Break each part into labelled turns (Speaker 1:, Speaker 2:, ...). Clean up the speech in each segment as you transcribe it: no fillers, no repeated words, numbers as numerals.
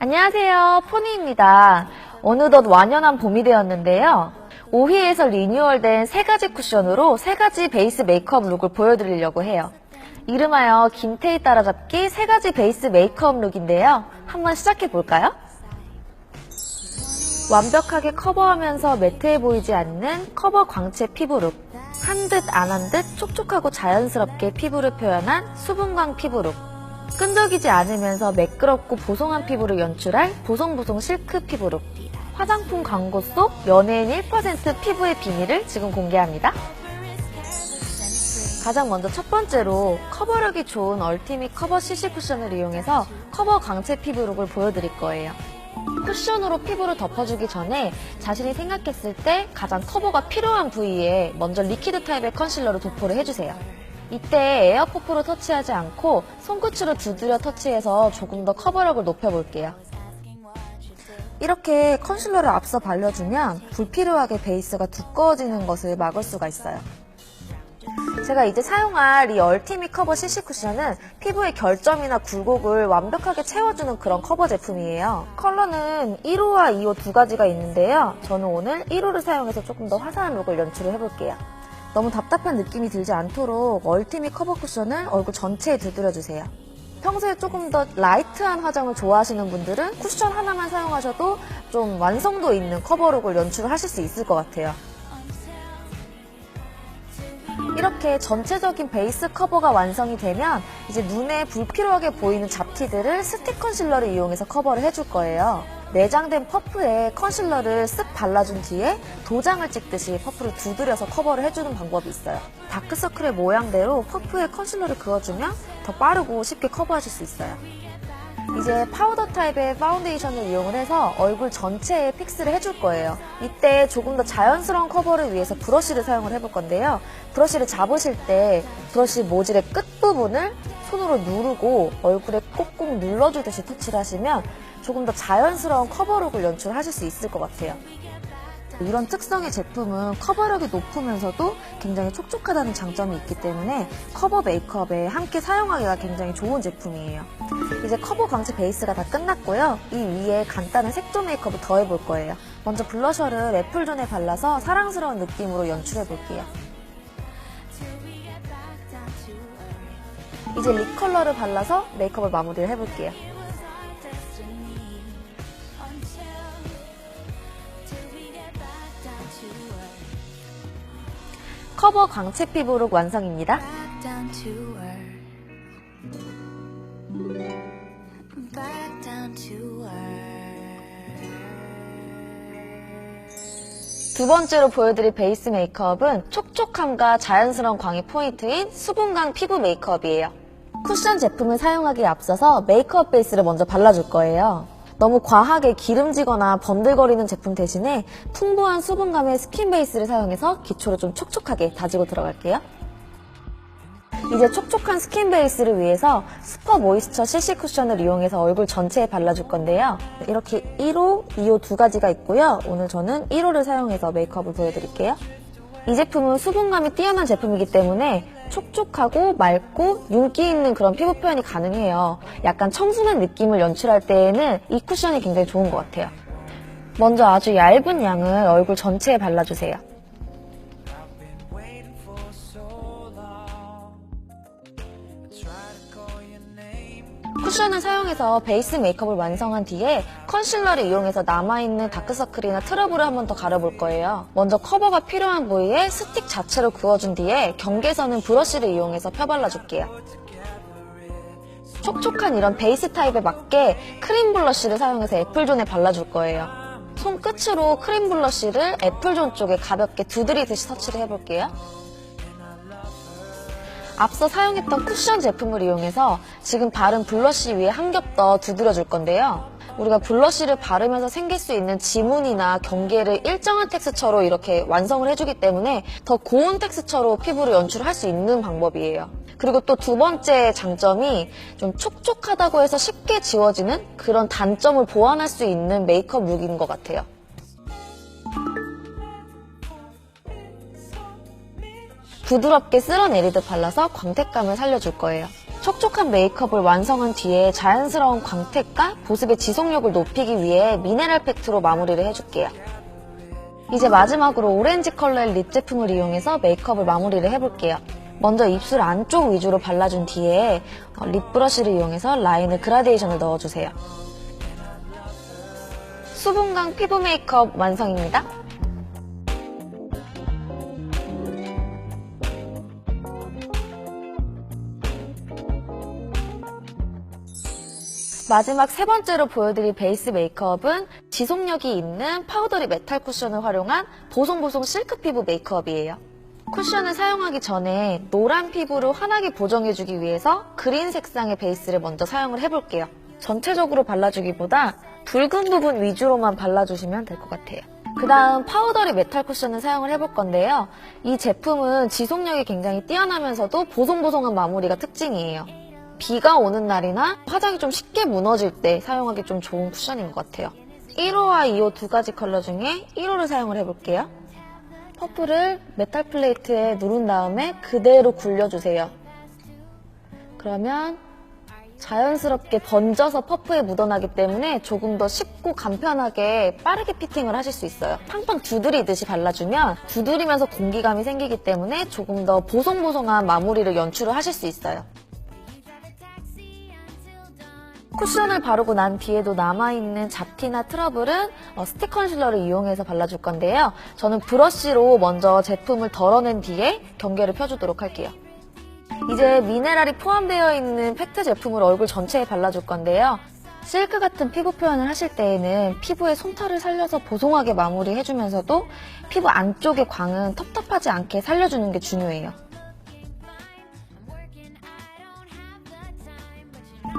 Speaker 1: 안녕하세요, 포니입니다. 어느덧 완연한 봄이 되었는데요. 오히에서 리뉴얼된 3가지 쿠션으로 3가지 베이스 메이크업 룩을 보여드리려고 해요. 이름하여 김태희 따라잡기 3가지 베이스 메이크업 룩인데요. 한번 시작해볼까요? 완벽하게 커버하면서 매트해 보이지 않는 커버 광채 피부룩. 한 듯 안 한 듯 촉촉하고 자연스럽게 피부를 표현한 수분광 피부룩. 끈적이지 않으면서 매끄럽고 보송한 피부를 연출할 보송보송 실크 피부룩. 화장품 광고 속 연예인 1% 피부의 비밀을 지금 공개합니다. 가장 먼저 첫 번째로 커버력이 좋은 얼티밋 커버 CC 쿠션을 이용해서 커버 광채 피부룩을 보여드릴 거예요. 쿠션으로 피부를 덮어주기 전에 자신이 생각했을 때 가장 커버가 필요한 부위에 먼저 리퀴드 타입의 컨실러로 도포를 해주세요. 이때 에어 퍼프로 터치하지 않고 손끝으로 두드려 터치해서 조금 더 커버력을 높여볼게요. 이렇게 컨실러를 앞서 발려주면 불필요하게 베이스가 두꺼워지는 것을 막을 수가 있어요. 제가 이제 사용할 이 얼티밋 커버 CC 쿠션은 피부의 결점이나 굴곡을 완벽하게 채워주는 그런 커버 제품이에요. 컬러는 1호와 2호 두 가지가 있는데요. 저는 오늘 1호를 사용해서 조금 더 화사한 룩을 연출을 해볼게요. 너무 답답한 느낌이 들지 않도록 얼티밋 커버 쿠션을 얼굴 전체에 두드려주세요. 평소에 조금 더 라이트한 화장을 좋아하시는 분들은 쿠션 하나만 사용하셔도 좀 완성도 있는 커버룩을 연출하실 수 있을 것 같아요. 이렇게 전체적인 베이스 커버가 완성이 되면 이제 눈에 불필요하게 보이는 잡티들을 스틱 컨실러를 이용해서 커버를 해줄 거예요. 내장된 퍼프에 컨실러를 쓱 발라준 뒤에 도장을 찍듯이 퍼프를 두드려서 커버를 해주는 방법이 있어요. 다크서클의 모양대로 퍼프에 컨실러를 그어주면 더 빠르고 쉽게 커버하실 수 있어요. 이제 파우더 타입의 파운데이션을 이용을 해서 얼굴 전체에 픽스를 해줄 거예요. 이때 조금 더 자연스러운 커버를 위해서 브러쉬를 사용을 해볼 건데요. 브러쉬를 잡으실 때 브러쉬 모질의 끝부분을 손으로 누르고 얼굴에 꾹꾹 눌러주듯이 터치를 하시면 조금 더 자연스러운 커버룩을 연출하실 수 있을 것 같아요. 이런 특성의 제품은 커버력이 높으면서도 굉장히 촉촉하다는 장점이 있기 때문에 커버 메이크업에 함께 사용하기가 굉장히 좋은 제품이에요. 이제 커버 광채 베이스가 다 끝났고요. 이 위에 간단한 색조 메이크업을 더해볼 거예요. 먼저 블러셔를 애플존에 발라서 사랑스러운 느낌으로 연출해볼게요. 이제 립 컬러를 발라서 메이크업을 마무리를 해볼게요. 커버 광채 피부룩 완성입니다. 두 번째로 보여드릴 베이스 메이크업은 촉촉함과 자연스러운 광이 포인트인 수분광 피부 메이크업이에요. 쿠션 제품을 사용하기에 앞서서 메이크업 베이스를 먼저 발라줄 거예요. 너무 과하게 기름지거나 번들거리는 제품 대신에 풍부한 수분감의 스킨 베이스를 사용해서 기초를 좀 촉촉하게 다지고 들어갈게요. 이제 촉촉한 스킨 베이스를 위해서 슈퍼 모이스처 CC 쿠션을 이용해서 얼굴 전체에 발라줄 건데요. 이렇게 1호, 2호 두 가지가 있고요. 오늘 저는 1호를 사용해서 메이크업을 보여드릴게요. 이 제품은 수분감이 뛰어난 제품이기 때문에 촉촉하고 맑고 윤기 있는 그런 피부 표현이 가능해요. 약간 청순한 느낌을 연출할 때에는 이 쿠션이 굉장히 좋은 것 같아요. 먼저 아주 얇은 양을 얼굴 전체에 발라주세요. 쿠션을 사용해서 베이스 메이크업을 완성한 뒤에 컨실러를 이용해서 남아있는 다크서클이나 트러블을 한 번 더 가려볼 거예요. 먼저 커버가 필요한 부위에 스틱 자체로 그어준 뒤에 경계선은 브러쉬를 이용해서 펴발라줄게요. 촉촉한 이런 베이스 타입에 맞게 크림 블러쉬를 사용해서 애플존에 발라줄 거예요. 손끝으로 크림 블러쉬를 애플존 쪽에 가볍게 두드리듯이 터치를 해볼게요. 앞서 사용했던 쿠션 제품을 이용해서 지금 바른 블러쉬 위에 한 겹 더 두드려줄 건데요. 우리가 블러쉬를 바르면서 생길 수 있는 지문이나 경계를 일정한 텍스처로 이렇게 완성을 해주기 때문에 더 고운 텍스처로 피부를 연출할 수 있는 방법이에요. 그리고 또 두 번째 장점이 좀 촉촉하다고 해서 쉽게 지워지는 그런 단점을 보완할 수 있는 메이크업 룩인 것 같아요. 부드럽게 쓸어내리듯 발라서 광택감을 살려줄 거예요. 촉촉한 메이크업을 완성한 뒤에 자연스러운 광택과 보습의 지속력을 높이기 위해 미네랄 팩트로 마무리를 해줄게요. 이제 마지막으로 오렌지 컬러의 립 제품을 이용해서 메이크업을 마무리를 해볼게요. 먼저 입술 안쪽 위주로 발라준 뒤에 립 브러쉬를 이용해서 라인을 그라데이션을 넣어주세요. 수분감 피부 메이크업 완성입니다. 마지막 세 번째로 보여드릴 베이스 메이크업은 지속력이 있는 파우더리 메탈 쿠션을 활용한 보송보송 실크 피부 메이크업이에요. 쿠션을 사용하기 전에 노란 피부를 환하게 보정해주기 위해서 그린 색상의 베이스를 먼저 사용을 해볼게요. 전체적으로 발라주기보다 붉은 부분 위주로만 발라주시면 될 것 같아요. 그 다음 파우더리 메탈 쿠션을 사용을 해볼 건데요. 이 제품은 지속력이 굉장히 뛰어나면서도 보송보송한 마무리가 특징이에요. 비가 오는 날이나 화장이 좀 쉽게 무너질 때 사용하기 좀 좋은 쿠션인 것 같아요. 1호와 2호 두 가지 컬러 중에 1호를 사용을 해볼게요. 퍼플을 메탈 플레이트에 누른 다음에 그대로 굴려주세요. 그러면 자연스럽게 번져서 퍼프에 묻어나기 때문에 조금 더 쉽고 간편하게 빠르게 피팅을 하실 수 있어요. 팡팡 두드리듯이 발라주면 두드리면서 공기감이 생기기 때문에 조금 더 보송보송한 마무리를 연출을 하실 수 있어요. 쿠션을 바르고 난 뒤에도 남아있는 잡티나 트러블은 스틱 컨실러를 이용해서 발라줄 건데요. 저는 브러쉬로 먼저 제품을 덜어낸 뒤에 경계를 펴주도록 할게요. 이제 미네랄이 포함되어 있는 팩트 제품을 얼굴 전체에 발라줄 건데요. 실크 같은 피부 표현을 하실 때에는 피부의 솜털을 살려서 보송하게 마무리해주면서도 피부 안쪽의 광은 텁텁하지 않게 살려주는 게 중요해요.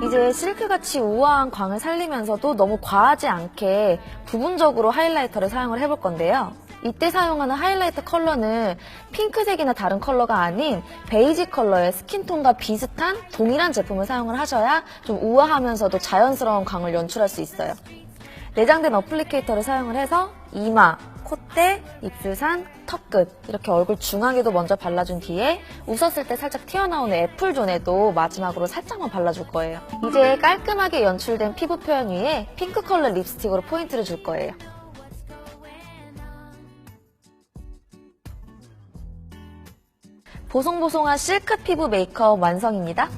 Speaker 1: 이제 실크같이 우아한 광을 살리면서도 너무 과하지 않게 부분적으로 하이라이터를 사용을 해볼 건데요. 이때 사용하는 하이라이터 컬러는 핑크색이나 다른 컬러가 아닌 베이지 컬러의 스킨톤과 비슷한 동일한 제품을 사용을 하셔야 좀 우아하면서도 자연스러운 광을 연출할 수 있어요. 내장된 어플리케이터를 사용을 해서 이마, 콧대, 입술산, 턱끝 이렇게 얼굴 중앙에도 먼저 발라준 뒤에 웃었을 때 살짝 튀어나오는 애플존에도 마지막으로 살짝만 발라줄 거예요. 이제 깔끔하게 연출된 피부 표현 위에 핑크 컬러 립스틱으로 포인트를 줄 거예요. 보송보송한 실크 피부 메이크업 완성입니다.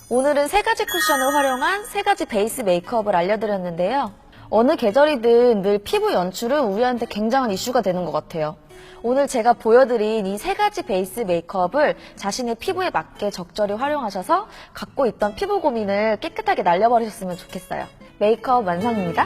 Speaker 1: 오늘은 세 가지 쿠션을 활용한 세 가지 베이스 메이크업을 알려드렸는데요. 어느 계절이든 늘 피부 연출은 우리한테 굉장한 이슈가 되는 것 같아요. 오늘 제가 보여드린 이 세 가지 베이스 메이크업을 자신의 피부에 맞게 적절히 활용하셔서 갖고 있던 피부 고민을 깨끗하게 날려버리셨으면 좋겠어요. 메이크업 완성입니다.